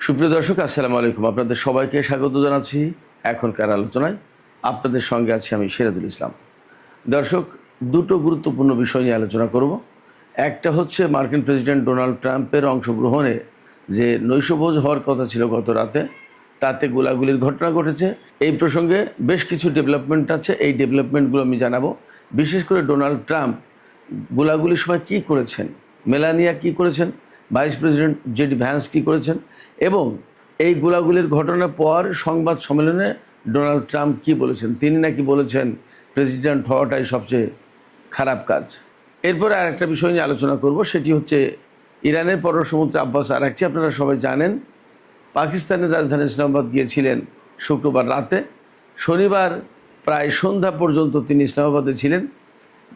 সুপ্রিয় দর্শক, আসসালামু আলাইকুম। আপনাদের সবাইকে স্বাগত জানাচ্ছি এখনকার আলোচনায়। আপনাদের সঙ্গে আছি আমি সিরাজুল ইসলাম। দর্শক, দুটো গুরুত্বপূর্ণ বিষয় নিয়ে আলোচনা করব। একটা হচ্ছে মার্কিন প্রেসিডেন্ট ডোনাল্ড ট্রাম্পের অংশগ্রহণে যে নৈশভোজ হওয়ার কথা ছিল গত রাতে, তাতে গোলাগুলির ঘটনা ঘটেছে। এই প্রসঙ্গে বেশ কিছু ডেভেলপমেন্ট আছে, এই ডেভেলপমেন্টগুলো আমি জানাবো। বিশেষ করে ডোনাল্ড ট্রাম্প গোলাগুলির সময় কী করেছেন, মেলানিয়া কী করেছেন, ভাইস প্রেসিডেন্ট জেডি ভ্যান্স কী করেছেন, এবং এই গোলাগুলির ঘটনার পর সংবাদ সম্মেলনে ডোনাল্ড ট্রাম্প কী বলেছেন। তিনি নাকি বলেছেন প্রেসিডেন্ট হওয়াটাই সবচেয়ে খারাপ কাজ। এরপরে আরেকটা বিষয় নিয়ে আলোচনা করব, সেটি হচ্ছে ইরানের পররাষ্ট্রমন্ত্রী আব্বাস আরাকচি। আপনারা সবাই জানেন পাকিস্তানের রাজধানী ইসলামাবাদ গিয়েছিলেন শুক্রবার রাতে। শনিবার প্রায় সন্ধ্যা পর্যন্ত তিনি ইসলামাবাদে ছিলেন।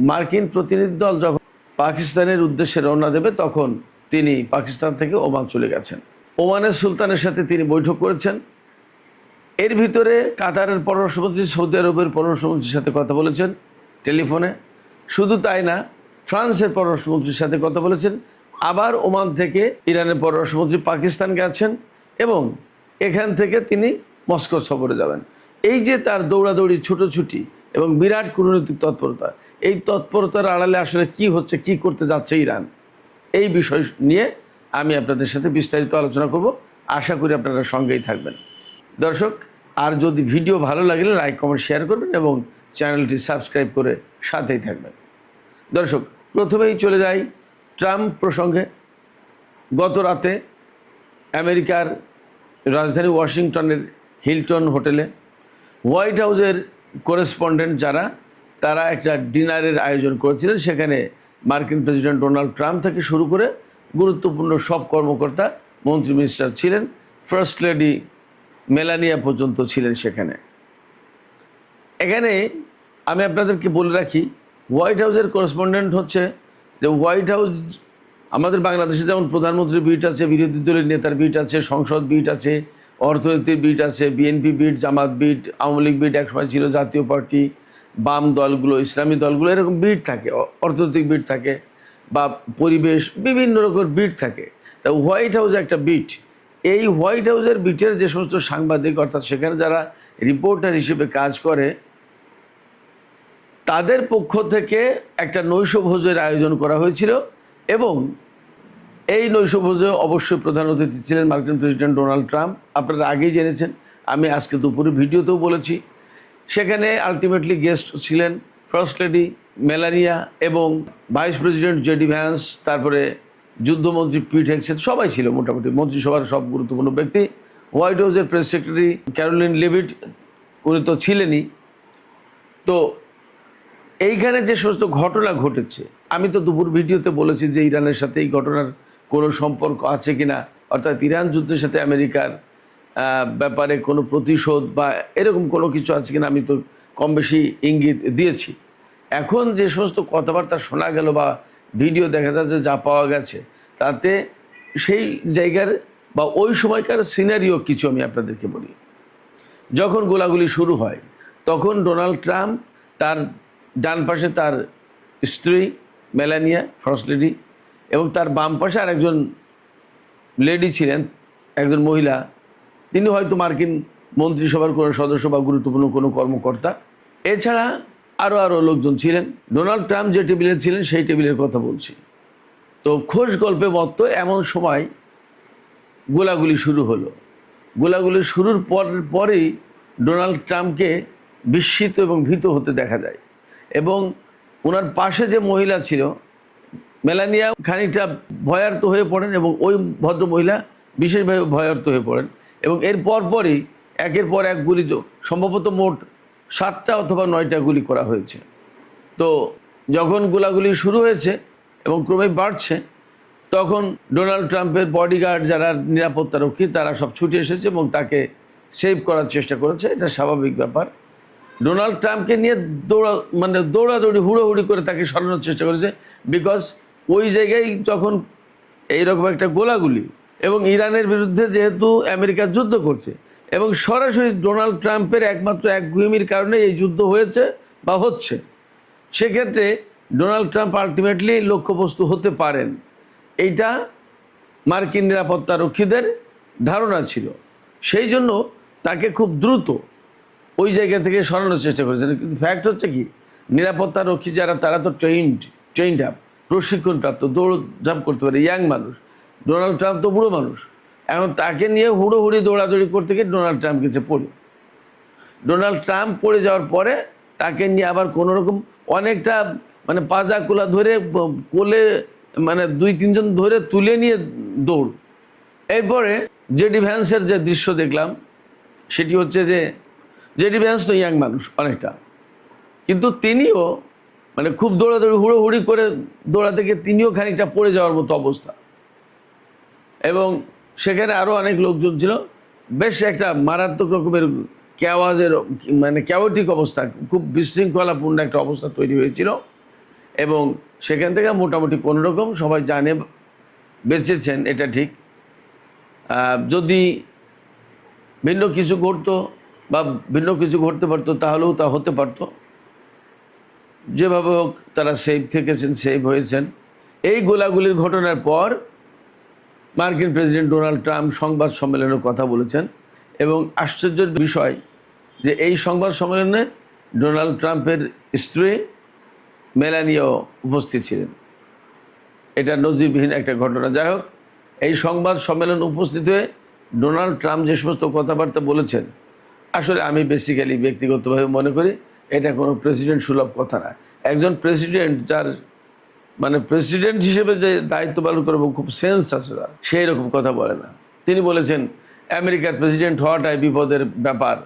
মার্কিন প্রতিনিধি দল যখন পাকিস্তানের উদ্দেশ্যে রওনা দেবে তখন তিনি পাকিস্তান থেকে ওমান চলে গেছেন। ওমানের সুলতানের সাথে তিনি বৈঠক করেছেন। এর ভিতরে কাতারের পররাষ্ট্রমন্ত্রী, সৌদি আরবের পররাষ্ট্রমন্ত্রীর সাথে কথা বলেছেন টেলিফোনে। শুধু তাই না, ফ্রান্সের পররাষ্ট্রমন্ত্রীর সাথে কথা বলেছেন। আবার ওমান থেকে ইরানের পররাষ্ট্রমন্ত্রী পাকিস্তান গেছেন এবং এখান থেকে তিনি মস্কো সফরে যাবেন। এই যে তার দৌড়াদৌড়ি, ছুটোছুটি এবং বিরাট কূটনৈতিক তৎপরতা, এই তৎপরতার আড়ালে আসলে কি হচ্ছে, কি করতে যাচ্ছে ইরান, এই বিষয় নিয়ে আমি আপনাদের সাথে বিস্তারিত আলোচনা করব। আশা করি আপনারা সঙ্গেই থাকবেন। দর্শক, আর যদি ভিডিও ভালো লাগলে লাইক, কমেন্ট, শেয়ার করবেন এবং চ্যানেলটি সাবস্ক্রাইব করে সাথেই থাকবেন। দর্শক, প্রথমেই চলে যাই ট্রাম্প প্রসঙ্গে। গত রাতে আমেরিকার রাজধানী ওয়াশিংটনের হিলটন হোটেলে হোয়াইট হাউসের করেসপন্ডেন্ট যারা, তারা একটা ডিনারের আয়োজন করেছিলেন। সেখানে মার্কিন প্রেসিডেন্ট ডোনাল্ড ট্রাম্প থেকে শুরু করে গুরুত্বপূর্ণ সব কর্মকর্তা, মন্ত্রী, মিনিস্টার ছিলেন। ফার্স্ট লেডি মেলানিয়া পর্যন্ত ছিলেন সেখানে। এখানে আমি আপনাদেরকে বলে রাখি, হোয়াইট হাউসের করেসপন্ডেন্ট হচ্ছে যে হোয়াইট হাউস, আমাদের বাংলাদেশে যেমন প্রধানমন্ত্রীর বিট আছে, বিরোধী দলের নেতার বিট আছে, সংসদ বিট আছে, অর্থনীতির বিট আছে, বিএনপি বিট, জামাত বিট, আওয়ামী লীগ বিট, একসময় ছিল জাতীয় পার্টি, বাম দলগুলো, ইসলামী দলগুলো, এরকম বিট থাকে, অর্থনৈতিক বিট থাকে, বা পরিবেশ, বিভিন্ন রকমের বিট থাকে। তা হোয়াইট হাউস একটা বিট। এই হোয়াইট হাউসের বিটের যে সমস্ত সাংবাদিক, অর্থাৎ সেখানে যারা রিপোর্টার হিসেবে কাজ করে, তাদের পক্ষ থেকে একটা নৈশভোজের আয়োজন করা হয়েছিল এবং এই নৈশভোজে অবশ্যই প্রধান অতিথি ছিলেন মার্কিন প্রেসিডেন্ট ডোনাল্ড ট্রাম্প। আপনারা আগেই জেনেছেন, আমি আজকে দুপুরে ভিডিওতেও বলেছি। সেখানে আলটিমেটলি গেস্ট ছিলেন ফার্স্ট লেডি মেলানিয়া এবং ভাইস প্রেসিডেন্ট জেডি ভ্যান্স, তারপরে যুদ্ধমন্ত্রী পিট হেগসেথ, সবাই ছিল মোটামুটি মন্ত্রিসভার সব গুরুত্বপূর্ণ ব্যক্তি। হোয়াইট হাউসের প্রেস সেক্রেটারি ক্যারোলিন লেভিট, উনি তো ছিলেনই। তো এইখানে যে সমস্ত ঘটনা ঘটেছে, আমি তো দুপুর ভিডিওতে বলেছি যে ইরানের সাথে এই ঘটনার কোনো সম্পর্ক আছে কিনা, অর্থাৎ ইরান যুদ্ধের সাথে আমেরিকার ব্যাপারে কোনো প্রতিশোধ বা এরকম কোনো কিছু আছে কিনা, আমি তো কম বেশি ইঙ্গিত দিয়েছি। এখন যে সমস্ত কথাবার্তা শোনা গেল বা ভিডিও দেখা যাচ্ছে, যা পাওয়া গেছে, তাতে সেই জায়গার বা ওই সময়কার সিনারিও কিছু আমি আপনাদেরকে বলি। যখন গোলাগুলি শুরু হয় তখন ডোনাল্ড ট্রাম্প, তার ডান পাশে তার স্ত্রী মেলানিয়া ফার্স্ট লেডি, এবং তার বাম পাশে আরেকজন লেডি ছিলেন, একজন মহিলা। তিনি হয়তো মার্কিন মন্ত্রিসভার কোনো সদস্য বা গুরুত্বপূর্ণ কোনো কর্মকর্তা। এছাড়া আরও লোকজন ছিলেন। ডোনাল্ড ট্রাম্প যে টেবিলে ছিলেন সেই টেবিলের কথা বলছি। তো খোশ গল্পে মতো এমন সময় গোলাগুলি শুরু হলো। গোলাগুলি শুরুর পরেই ডোনাল্ড ট্রাম্পকে বিস্মিত এবং ভীত হতে দেখা যায়, এবং ওনার পাশে যে মহিলা ছিল মেলানিয়া খানিকটা ভয়ার্ত হয়ে পড়েন, এবং ওই ভদ্র মহিলা বিশেষভাবে ভয়ার্ত হয়ে পড়েন। এবং এর পরপরই একের পর এক গুলি, সম্ভবত মোট 7টা অথবা 9টা গুলি করা হয়েছে। তো যখন গোলাগুলি শুরু হয়েছে এবং ক্রমে বাড়ছে, তখন ডোনাল্ড ট্রাম্পের বডিগার্ড, যারা নিরাপত্তারক্ষী, তারা সব ছুটে এসেছে এবং তাকে সেভ করার চেষ্টা করেছে। এটা স্বাভাবিক ব্যাপার। ডোনাল্ড ট্রাম্পকে নিয়ে দৌড়াদৌড়ি, হুড়োহুড়ি করে তাকে সরানোর চেষ্টা করেছে। বিকজ ওই জায়গায় যখন এইরকম একটা গোলাগুলি, এবং ইরানের বিরুদ্ধে যেহেতু আমেরিকা যুদ্ধ করছে, এবং সরাসরি ডোনাল্ড ট্রাম্পের একমাত্র একগুঁয়েমির কারণে এই যুদ্ধ হয়েছে বা হচ্ছে, সেক্ষেত্রে ডোনাল্ড ট্রাম্প আলটিমেটলি লক্ষ্যবস্তু হতে পারেন। এইটা মার্কিন নিরাপত্তা রক্ষীদের ধারণা ছিল, সেই জন্য তাকে খুব দ্রুত ওই জায়গা থেকে সরানোর চেষ্টা করেছেন। কিন্তু ফ্যাক্ট হচ্ছে কি, নিরাপত্তা রক্ষী যারা, তারা তো ট্রেইনড আপ, প্রশিক্ষণপ্রাপ্ত, দৌড়ঝাঁপ করতে পারে, ইয়াং মানুষ। ডোনাল্ড ট্রাম্প তো বুড়ো মানুষ। এখন তাকে নিয়ে হুড়োহুড়ি দৌড়াদৌড়ি করতে গিয়ে ডোনাল্ড ট্রাম্প গেছে পড়ে। ডোনাল্ড ট্রাম্প পড়ে যাওয়ার পরে তাকে নিয়ে আবার কোনোরকম অনেকটা মানে পাজা কোলা ধরে কোলে মানে 2-3 জন ধরে তুলে নিয়ে দৌড়। এরপরে জেডি ভ্যান্সের যে দৃশ্য দেখলাম সেটি হচ্ছে যে, জেডি ভ্যান্স তো ইয়াং মানুষ অনেকটা, কিন্তু তিনিও মানে খুব দৌড়াদৌড়ি হুড়োহুড়ি করে দৌড়াতে গিয়ে তিনিও খানিকটা পড়ে যাওয়ার মতো অবস্থা। এবং সেখানে আরও অনেক লোকজন ছিল। বেশ একটা মারাত্মক রকমের মানে ক্যাওটিক অবস্থা, খুব বিশৃঙ্খলাপূর্ণ একটা অবস্থা তৈরি হয়েছিল। এবং সেখান থেকে মোটামুটি কোনোরকম সবাই জানে বেঁচেছেন, এটা ঠিক। যদি ভিন্ন কিছু ঘটতো বা ভিন্ন কিছু ঘটতে পারতো তাহলেও তা হতে পারতো। যেভাবে হোক তারা সেফ থেকেছেন, সেফ হয়েছেন। এই গোলাগুলির ঘটনার পর মার্কিন প্রেসিডেন্ট ডোনাল্ড ট্রাম্প সংবাদ সম্মেলনে কথা বলেছেন। এবং আশ্চর্যের বিষয় যে এই সংবাদ সম্মেলনে ডোনাল্ড ট্রাম্পের স্ত্রী মেলানিও উপস্থিত ছিলেন। এটা নজিরবিহীন একটা ঘটনা। যাই হোক, এই সংবাদ সম্মেলনে উপস্থিত হয়ে ডোনাল্ড ট্রাম্প যে সমস্ত কথাবার্তা বলেছেন, আসলে আমি বেসিক্যালি ব্যক্তিগতভাবে মনে করি এটা কোনো প্রেসিডেন্ট সুলভ কথা না। একজন প্রেসিডেন্ট যার মানে প্রেসিডেন্ট হিসেবে যে দায়িত্ব পালন করবো, খুব সেন্স আছে তার, সেই রকম কথা বলে না। তিনি বলেছেন আমেরিকার প্রেসিডেন্ট হওয়াটাই বিপদের ব্যাপার,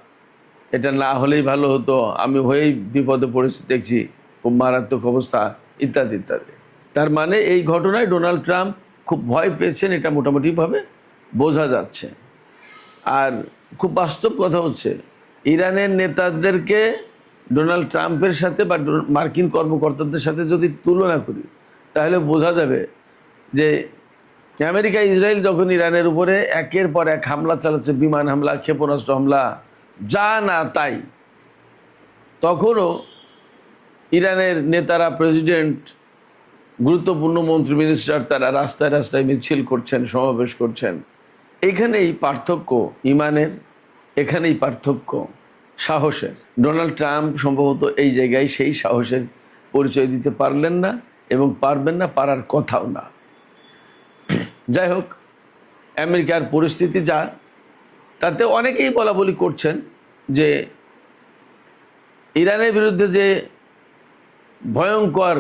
এটা না হলেই ভালো হতো, আমি হয়েই বিপদে পড়েছি, দেখছি খুব মারাত্মক অবস্থা, ইত্যাদি ইত্যাদি। তার মানে এই ঘটনায় ডোনাল্ড ট্রাম্প খুব ভয় পেয়েছেন, এটা মোটামুটিভাবে বোঝা যাচ্ছে। আর খুব বাস্তব কথা হচ্ছে, ইরানের নেতাদেরকে ডোনাল্ড ট্রাম্পের সাথে বা মার্কিন কর্মকর্তাদের সাথে যদি তুলনা করি, তাহলে বোঝা যাবে যে আমেরিকা ইসরায়েল যখন ইরানের উপরে একের পর এক হামলা চালাচ্ছে, বিমান হামলা, ক্ষেপণাস্ত্র হামলা, যা না তাই, তখনও ইরানের নেতারা, প্রেসিডেন্ট, গুরুত্বপূর্ণ মন্ত্রী মিনিস্টার, তারা রাস্তায় রাস্তায় মিছিল করছেন, সমাবেশ করছেন। এখানেই পার্থক্য ইমানের, এখানেই পার্থক্য সাহসের। ডোনাল্ড ট্রাম্প সম্ভবত এই জায়গায় সেই সাহসের পরিচয় দিতে পারলেন না এবং পারবেন না, পারার কথাও না। যাই হোক, আমেরিকার পরিস্থিতি যা, তাতে অনেকেই বলাবলি করছেন যে ইরানের বিরুদ্ধে যে ভয়ঙ্কর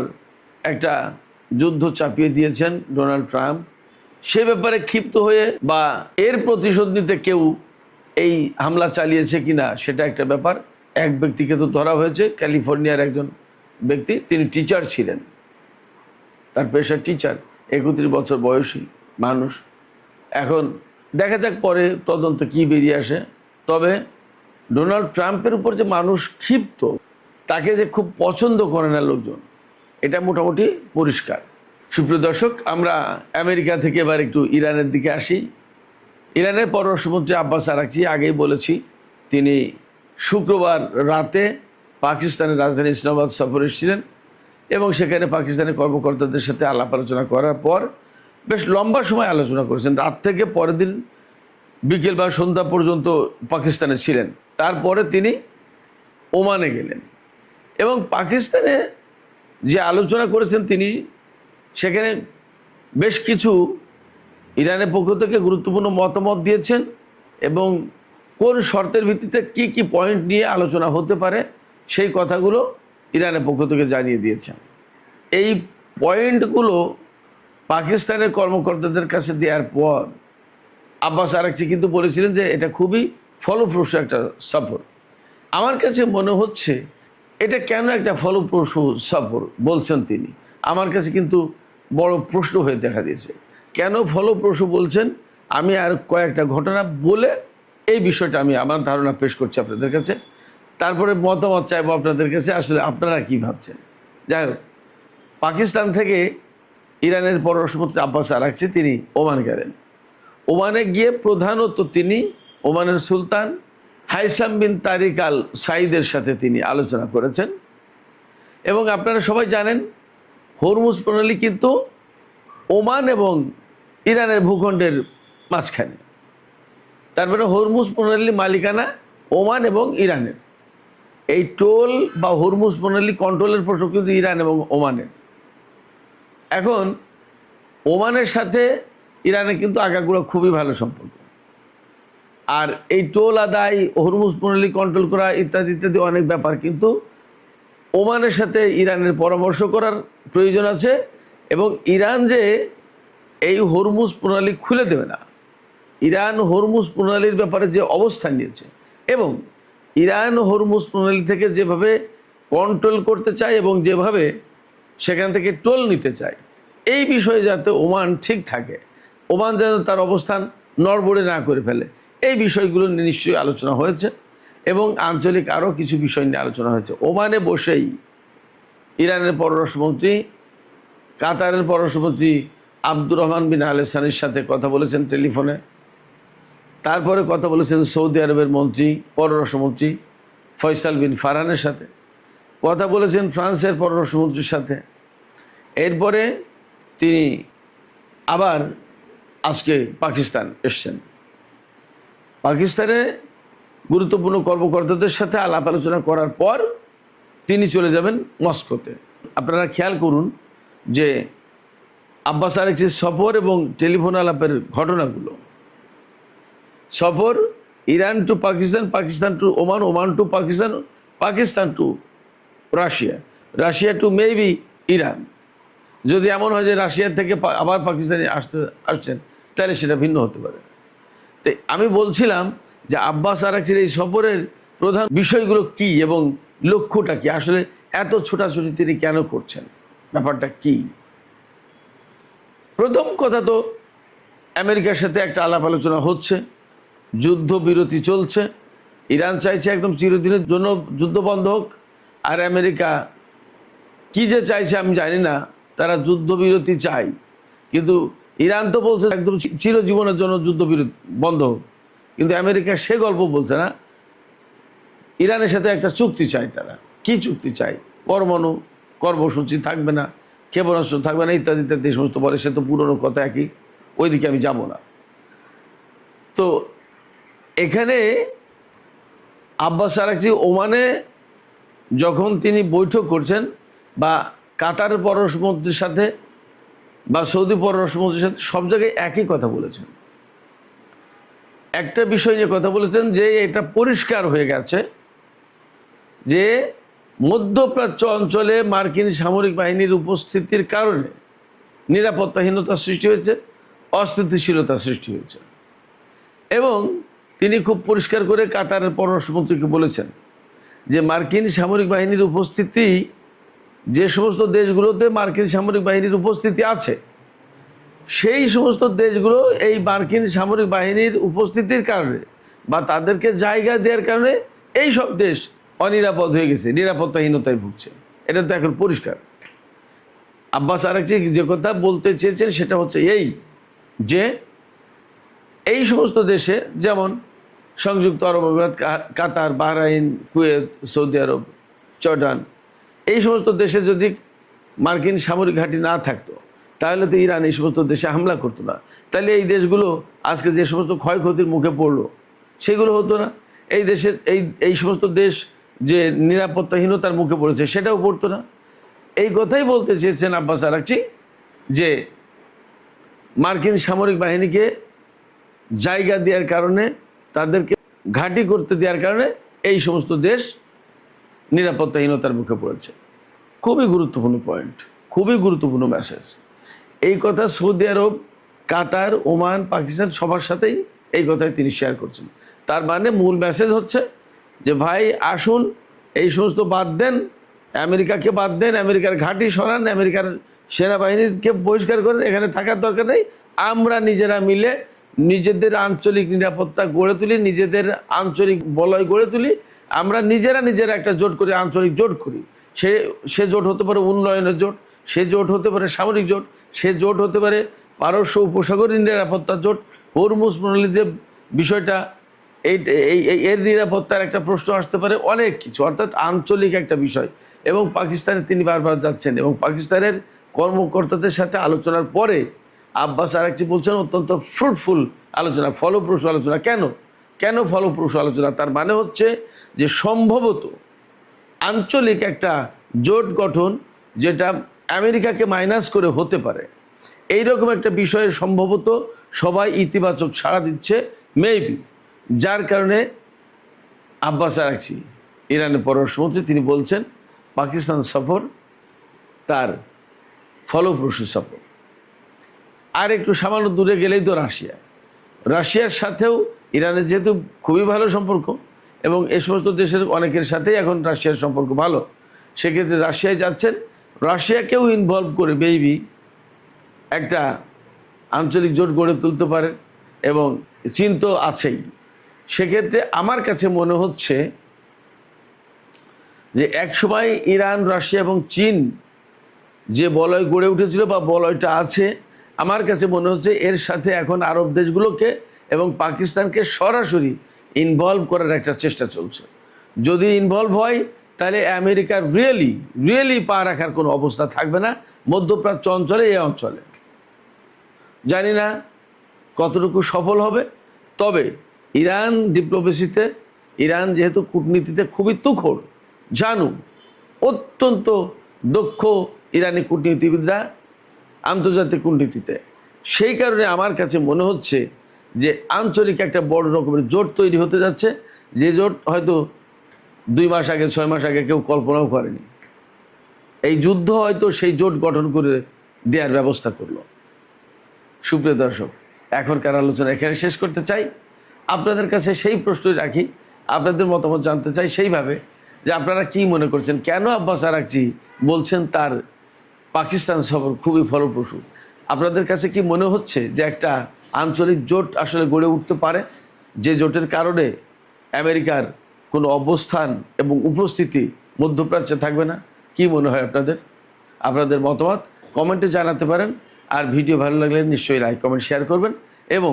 একটা যুদ্ধ চাপিয়ে দিয়েছেন ডোনাল্ড ট্রাম্প, সে ব্যাপারে ক্ষিপ্ত হয়ে বা এর প্রতিশোধ নিতে কেউ এই হামলা চালিয়েছে কিনা সেটা একটা ব্যাপার। এক ব্যক্তিকে তো ধরা হয়েছে, ক্যালিফোর্নিয়ার একজন ব্যক্তি, তিনি টিচার ছিলেন, তার পেশার টিচার, 31 বছর বয়সী মানুষ। এখন দেখা যাক পরে তদন্ত কি বেরিয়ে আসে। তবে ডোনাল্ড ট্রাম্পের উপর যে মানুষ ক্ষিপ্ত, তাকে যে খুব পছন্দ করে না লোকজন, এটা মোটামুটি পরিষ্কার। সুপ্রিয় দর্শক, আমরা আমেরিকা থেকে এবার একটু ইরানের দিকে আসি। ইরানের পররাষ্ট্রমন্ত্রী আব্বাস আরাকচি, আগেই বলেছি, তিনি শুক্রবার রাতে পাকিস্তানের রাজধানী ইসলামাবাদ সফরে এসেছিলেন এবং সেখানে পাকিস্তানের কর্মকর্তাদের সাথে আলাপ আলোচনা করার পর বেশ লম্বা সময় আলোচনা করেছেন। রাত থেকে পরের দিন বিকেল বা সন্ধ্যা পর্যন্ত পাকিস্তানে ছিলেন। তারপরে তিনি ওমানে গেলেন এবং পাকিস্তানে যে আলোচনা করেছেন তিনি, সেখানে বেশ কিছু ইরানের পক্ষ থেকে গুরুত্বপূর্ণ মতামত দিয়েছেন এবং কোন শর্তের ভিত্তিতে কি কি পয়েন্ট নিয়ে আলোচনা হতে পারে সেই কথাগুলো ইরানের পক্ষ থেকে জানিয়ে দিয়েছেন। এই পয়েন্টগুলো পাকিস্তানের কর্মকর্তাদের কাছে দেওয়ার পর আব্বাস আরাকচি কিন্তু বলেছিলেন যে এটা খুবই ফলপ্রসূ একটা সফর। আমার কাছে মনে হচ্ছে এটা কেন একটা ফলপ্রসূ সফর বলছেন তিনি, আমার কাছে কিন্তু বড় প্রশ্ন হয়ে দেখা দিয়েছে। কেন ফলপ্রসূ বলছেন, আমি আর কয়েকটা ঘটনা বলে এই বিষয়টা আমি আমার ধারণা পেশ করছি আপনাদের কাছে, তারপরে মতামত চাইবো আপনাদের কাছে, আসলে আপনারা কী ভাবছেন। যাই হোক, পাকিস্তান থেকে ইরানের পররাষ্ট্রমন্ত্রী আব্বাস আরাকচি তিনি ওমান গেলেন। ওমানে গিয়ে প্রধানত তিনি ওমানের সুলতান হাইসাম বিন তারিক আল সাইদের সাথে তিনি আলোচনা করেছেন। এবং আপনারা সবাই জানেন, হরমুজ প্রণালী কিন্তু ওমান এবং ইরানের ভূখণ্ডের মাঝখানে। তার মানে হরমুজ প্রণালী মালিকানা ওমান এবং ইরানের। এই টোল বা হরমুজ প্রণালী কন্ট্রোলের প্রশ্ন কিন্তু ইরান এবং ওমানের। এখন ওমানের সাথে ইরানের কিন্তু আগাগোড়া খুবই ভালো সম্পর্ক, আর এই টোল আদায়, হরমুজ প্রণালী কন্ট্রোল করা ইত্যাদি ইত্যাদি অনেক ব্যাপার কিন্তু ওমানের সাথে ইরানের পরামর্শ করার প্রয়োজন আছে। এবং ইরান যে এই হরমুজ প্রণালী খুলে দেবে না, ইরান হরমুজ প্রণালীর ব্যাপারে যে অবস্থান নিয়েছে এবং ইরান হরমুজ প্রণালী থেকে যেভাবে কন্ট্রোল করতে চায় এবং যেভাবে সেখান থেকে টোল নিতে চায়, এই বিষয়ে যাতে ওমান ঠিক থাকে, ওমান যেন তার অবস্থান নড়বড়ে না করে ফেলে, এই বিষয়গুলো নিয়ে নিশ্চয়ই আলোচনা হয়েছে এবং আঞ্চলিক আরও কিছু বিষয় নিয়ে আলোচনা হয়েছে। ওমানে বসেই ইরানের পররাষ্ট্রমন্ত্রী কাতারের পররাষ্ট্রমন্ত্রী আব্দুর রহমান বিন আল সানির সাথে কথা বলেছেন টেলিফোনে। তারপরে কথা বলেছেন সৌদি আরবের মন্ত্রী, পররাষ্ট্রমন্ত্রী ফয়সাল বিন ফারহানের সাথে, কথা বলেছেন ফ্রান্সের পররাষ্ট্রমন্ত্রীর সাথে। এরপরে তিনি আবার আজকে পাকিস্তান এসছেন। পাকিস্তানে গুরুত্বপূর্ণ কর্মকর্তাদের সাথে আলাপ আলোচনা করার পর তিনি চলে যাবেন মস্কোতে। আপনারা খেয়াল করুন যে আব্বাস আরাগচির সফর এবং টেলিফোন আলাপের ঘটনাগুলো। সফর Iran to Pakistan, Pakistan to Oman, Oman to Pakistan, Pakistan to Russia, Russia to maybe Iran. যদি এমন হয় যে রাশিয়া থেকে আবার পাকিস্তানে আসছেন তাহলে সেটা ভিন্ন হতে পারে। তাই আমি বলছিলাম যে আব্বাস আরাগচির এই সফরের প্রধান বিষয়গুলো কি এবং লক্ষ্যটা কি, আসলে এত ছোটাছুটি তিনি কেন করছেন, ব্যাপারটা কি। প্রথম কথা তো আমেরিকার সাথে একটা আলাপ আলোচনা হচ্ছে, যুদ্ধবিরতি চলছে, ইরান চাইছে একদম চিরদিনের জন্য যুদ্ধ বন্ধ হোক, আর আমেরিকা কি যে চাইছে আমি জানি না, তারা যুদ্ধবিরতি চায়, কিন্তু ইরান তো বলছে একদম চিরজীবনের জন্য যুদ্ধবিরতি বন্ধ হোক, কিন্তু আমেরিকা সে গল্প বলছে না। ইরানের সাথে একটা চুক্তি চায়, তারা কি চুক্তি চায়, পরমাণু কর্মসূচি থাকবে না, ক্ষেপণাস্ত্র থাকবে না, ইত্যাদি ইত্যাদি সমস্ত বলে। সে তো পুরনো কথা, একই, ওইদিকে আমি যাব না। তো এখানে আব্বাস আরাগচি ওমানে যখন তিনি বৈঠক করছেন বা কাতারের পররাষ্ট্রমন্ত্রীর সাথে বা সৌদি পররাষ্ট্রমন্ত্রীর সাথে সব জায়গায় একই কথা বলেছেন। একটা বিষয় নিয়ে কথা বলেছেন যে এটা পরিষ্কার হয়ে গেছে যে মধ্যপ্রাচ্য অঞ্চলে মার্কিন সামরিক বাহিনীর উপস্থিতির কারণে নিরাপত্তাহীনতার সৃষ্টি হয়েছে, অস্থিতিশীলতার সৃষ্টি হয়েছে। এবং তিনি খুব পরিষ্কার করে কাতারের পররাষ্ট্রমন্ত্রীকে বলেছেন যে মার্কিন সামরিক বাহিনীর উপস্থিতি, যে সমস্ত দেশগুলোতে মার্কিন সামরিক বাহিনীর উপস্থিতি আছে সেই সমস্ত দেশগুলো এই মার্কিন সামরিক বাহিনীর উপস্থিতির কারণে বা তাদেরকে জায়গা দেওয়ার কারণে এই সব দেশ অনিরাপদ হয়ে গেছে, নিরাপত্তাহীনতায় ভুগছে। এটা তো এখন পরিষ্কার। আব্বাস আরাগচি যে কথা বলতে চেয়েছেন সেটা হচ্ছে এই যে এই সমস্ত দেশে, যেমন সংযুক্ত আরব আমিরাত, কাতার, বাহরাইন, কুয়েত, সৌদি আরব, জর্ডান, এই সমস্ত দেশে যদি মার্কিন সামরিক ঘাঁটি না থাকতো তাহলে তো ইরান এই সমস্ত দেশে হামলা করতো না। তাহলে এই দেশগুলো আজকে যে সমস্ত ক্ষয়ক্ষতির মুখে পড়লো সেগুলো হতো না। এই দেশে এই সমস্ত দেশ যে নিরাপত্তাহীনতার মুখে পড়েছে সেটাও পড়তো না। এই কথাই বলতে চেয়েছেন আব্বাস আরাগচি যে মার্কিন সামরিক বাহিনীকে জায়গা দেওয়ার কারণে, তাদেরকে ঘাঁটি করতে দেওয়ার কারণে এই সমস্ত দেশ নিরাপত্তাহীনতার মুখে পড়েছে। খুবই গুরুত্বপূর্ণ পয়েন্ট, খুবই গুরুত্বপূর্ণ মেসেজ। এই কথা সৌদি আরব, কাতার, ওমান, পাকিস্তান সবার সাথেই এই কথাই তিনি শেয়ার করছেন। তার মানে মূল মেসেজ হচ্ছে যে ভাই আসুন, এই সমস্ত বাদ দেন, আমেরিকাকে বাদ দেন, আমেরিকার ঘাঁটি সরান, আমেরিকার সেনাবাহিনীকে বহিষ্কার করেন, এখানে থাকার দরকার নেই। আমরা নিজেরা মিলে নিজেদের আঞ্চলিক নিরাপত্তা গড়ে তুলি, নিজেদের আঞ্চলিক বলয় গড়ে তুলি, আমরা নিজেরা একটা জোট করি, আঞ্চলিক জোট করি। সে জোট হতে পারে উন্নয়নের জোট, সে জোট হতে পারে সামরিক জোট, সে জোট হতে পারে পারস্য উপসাগরীয় নিরাপত্তার জোট, হরমুজ প্রণালী যে বিষয়টা, এর নিরাপত্তার একটা প্রশ্ন আসতে পারে, অনেক কিছু, অর্থাৎ আঞ্চলিক একটা বিষয়। এবং পাকিস্তানে তিনি বারবার যাচ্ছেন এবং পাকিস্তানের কর্মকর্তাদের সাথে আলোচনার পরে আব্বাস আরাগচি বলছেন অত্যন্ত ফ্রুটফুল আলোচনা, ফলপ্রসূ আলোচনা। কেন? কেন ফলপ্রসূ আলোচনা? তার মানে হচ্ছে যে সম্ভবত আঞ্চলিক একটা জোট গঠন, যেটা আমেরিকাকে মাইনাস করে হতে পারে, এইরকম একটা বিষয়ে সম্ভবত সবাই ইতিবাচক সাড়া দিচ্ছে মেবি। যার কারণে আব্বাস আরাকচি, ইরানের পররাষ্ট্রমন্ত্রী, তিনি বলছেন পাকিস্তান সফর তার ফলপ্রসূ সফর। আর একটু সামান্য দূরে গেলেই তো রাশিয়ার সাথেও ইরানের যেহেতু খুবই ভালো সম্পর্ক, এবং এই সমস্ত দেশের অনেকের সাথেই এখন রাশিয়ার সম্পর্ক ভালো, সেক্ষেত্রে রাশিয়ায় যাচ্ছেন, রাশিয়াকেও ইনভলভ করে বেবি একটা আঞ্চলিক জোট গড়ে তুলতে পারে, এবং চীন তো আছেই। সেক্ষেত্রে আমার কাছে মনে হচ্ছে যে একসময় ইরান, রাশিয়া এবং চীন যে বলয় গড়ে উঠেছিল বা বলয়টা আছে, আমার কাছে মনে হচ্ছে এর সাথে এখন আরব দেশগুলোকে এবং পাকিস্তানকে সরাসরি ইনভলভ করার একটা চেষ্টা চলছে। যদি ইনভলভ হয় তাহলে আমেরিকার রিয়েলি পা রাখার কোনো অবস্থা থাকবে না মধ্যপ্রাচ্য অঞ্চলে, এই অঞ্চলে। জানি না কতটুকু সফল হবে, তবে ইরান ডিপ্লোমেসিতে, ইরান যেহেতু কূটনীতিতে খুবই তুখোড়, জানু, অত্যন্ত দক্ষ ইরানি কূটনীতিবিদরা আন্তর্জাতিক কূটনীতিতে, সেই কারণে আমার কাছে মনে হচ্ছে যে আঞ্চলিক একটা বড় রকমের জোট তৈরি হতে যাচ্ছে, যে জোট হয়তো 2 মাস আগে, 6 মাস আগে কেউ কল্পনাও করেনি। এই যুদ্ধ হয়তো সেই জোট গঠন করে দেওয়ার ব্যবস্থা করলো। সুপ্রিয় দর্শক, এখনকার আলোচনা এখানে শেষ করতে চাই। আপনাদের কাছে সেই প্রশ্নই রাখি, আপনাদের মতামত জানতে চাই সেইভাবে, যে আপনারা কি মনে করছেন, কেন আব্বাস আরাকচি বলছেন তার পাকিস্তান সফর খুবই ফলপ্রসূ? আপনাদের কাছে কি মনে হচ্ছে যে একটা আঞ্চলিক জোট আসলে গড়ে উঠতে পারে, যে জোটের কারণে আমেরিকার কোনো অবস্থান এবং উপস্থিতি মধ্যপ্রাচ্যে থাকবে না? কি মনে হয় আপনাদের মতামত কমেন্টে জানাতে পারেন। আর ভিডিও ভালো লাগলে নিশ্চয়ই লাইক, কমেন্ট, শেয়ার করবেন এবং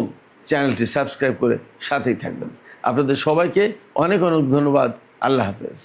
চ্যানেলটি সাবস্ক্রাইব করে সাথেই থাকবেন। আপনাদের সবাইকে অনেক অনেক ধন্যবাদ। আল্লাহ হাফেজ।